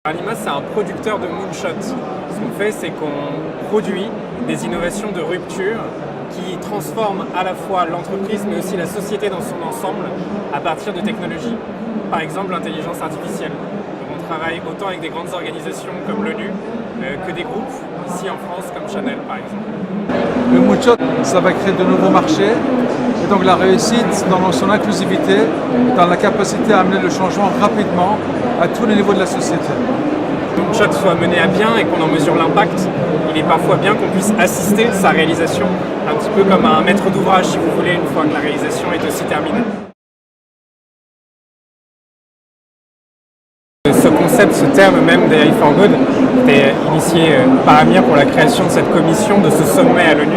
Anima, c'est un producteur de moonshot. Ce qu'on fait, c'est qu'on produit des innovations de rupture qui transforment à la fois l'entreprise, mais aussi la société dans son ensemble à partir de technologies. Par exemple, l'intelligence artificielle. Donc, on travaille autant avec des grandes organisations comme l'ONU que des groupes, ici en France, comme Chanel, par exemple. Le moonshot, ça va créer de nouveaux marchés. Et donc la réussite dans son inclusivité, dans la capacité à amener le changement rapidement à tous les niveaux de la société. Que le moonshot soit mené à bien et qu'on en mesure l'impact, il est parfois bien qu'on puisse assister sa réalisation, un petit peu comme un maître d'ouvrage, si vous voulez, une fois que la réalisation est aussi terminée. Ce concept, ce terme même d'AI for Good, était initié par Amir pour la création de cette commission, de ce sommet à l'ONU,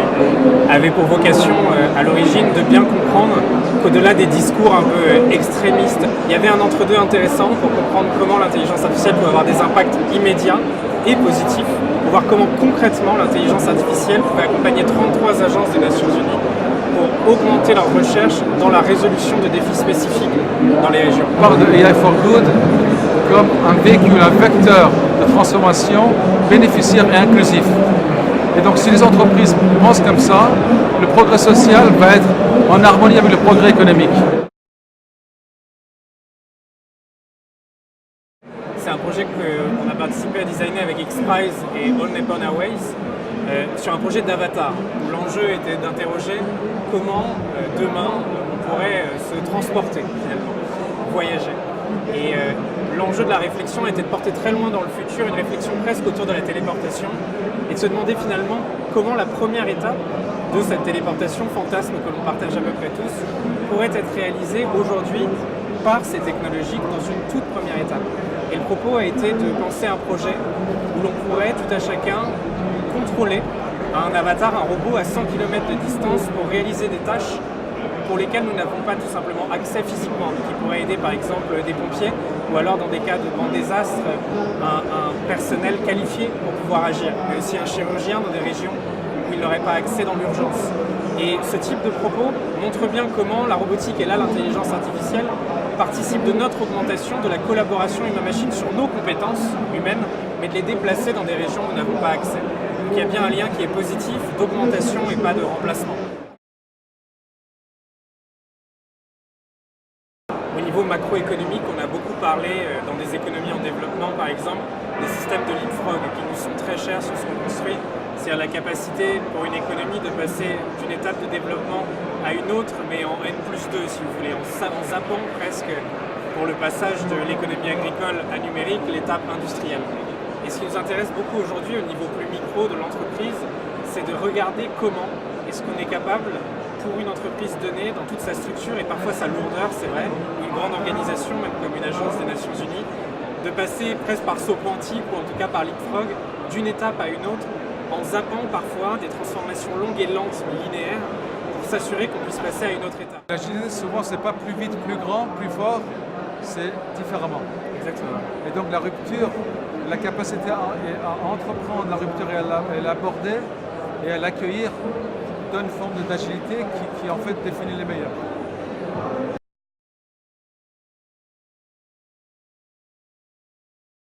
avait pour vocation à l'origine de bien comprendre qu'au-delà des discours un peu extrémistes, il y avait un entre-deux intéressant pour comprendre comment l'intelligence artificielle pouvait avoir des impacts immédiats et positifs, pour voir comment concrètement l'intelligence artificielle pouvait accompagner 33 agences des Nations Unies pour augmenter leurs recherches dans la résolution de défis spécifiques dans les régions. On parle de AI for Good comme un véhicule, un vecteur de transformation bénéficiaire et inclusif. Et donc si les entreprises pensent comme ça, le progrès social va être en harmonie avec le progrès économique. C'est un projet qu'on a participé à designer avec X-Prize et All Nippon Airways sur un projet d'avatar, où l'enjeu était d'interroger comment demain on pourrait se transporter finalement, voyager. Et l'enjeu de la réflexion était de porter très loin dans le futur, une réflexion presque autour de la téléportation, et de se demander finalement comment la première étape de cette téléportation, fantasme que l'on partage à peu près tous, pourrait être réalisée aujourd'hui par ces technologies dans une toute première étape. Et le propos a été de penser un projet où l'on pourrait tout à chacun contrôler un avatar, un robot à 100 km de distance pour réaliser des tâches pour lesquelles nous n'avons pas tout simplement accès physiquement, qui pourrait aider par exemple des pompiers ou alors dans des cas de grand désastre, un personnel qualifié pour pouvoir agir, mais aussi un chirurgien dans des régions où il n'aurait pas accès dans l'urgence. Et ce type de propos montre bien comment la robotique et là l'intelligence artificielle participent de notre augmentation de la collaboration humain-machine sur nos compétences humaines, mais de les déplacer dans des régions où nous n'avons pas accès. Donc il y a bien un lien qui est positif, d'augmentation et pas de remplacement. Au niveau macroéconomique, on a beaucoup parlé dans des économies en développement, par exemple, des systèmes de leapfrog qui nous sont très chers sur ce qu'on construit. C'est-à-dire la capacité pour une économie de passer d'une étape de développement à une autre, mais en N+2, si vous voulez, en zappant presque pour le passage de l'économie agricole à numérique, l'étape industrielle. Et ce qui nous intéresse beaucoup aujourd'hui au niveau plus micro de l'entreprise, c'est de regarder comment est-ce qu'on est capable pour une entreprise donnée, dans toute sa structure et parfois sa lourdeur, c'est vrai, ou une grande organisation, même comme une agence des Nations Unies, de passer presque par saut quantique ou en tout cas par leapfrog, d'une étape à une autre, en zappant parfois des transformations longues et lentes, linéaires, pour s'assurer qu'on puisse passer à une autre étape. L'agilité, souvent, c'est pas plus vite, plus grand, plus fort, c'est différemment. Exactement. Et donc la rupture, la capacité à entreprendre la rupture et à l'aborder et à l'accueillir donne une forme d'agilité qui en fait définit les meilleurs.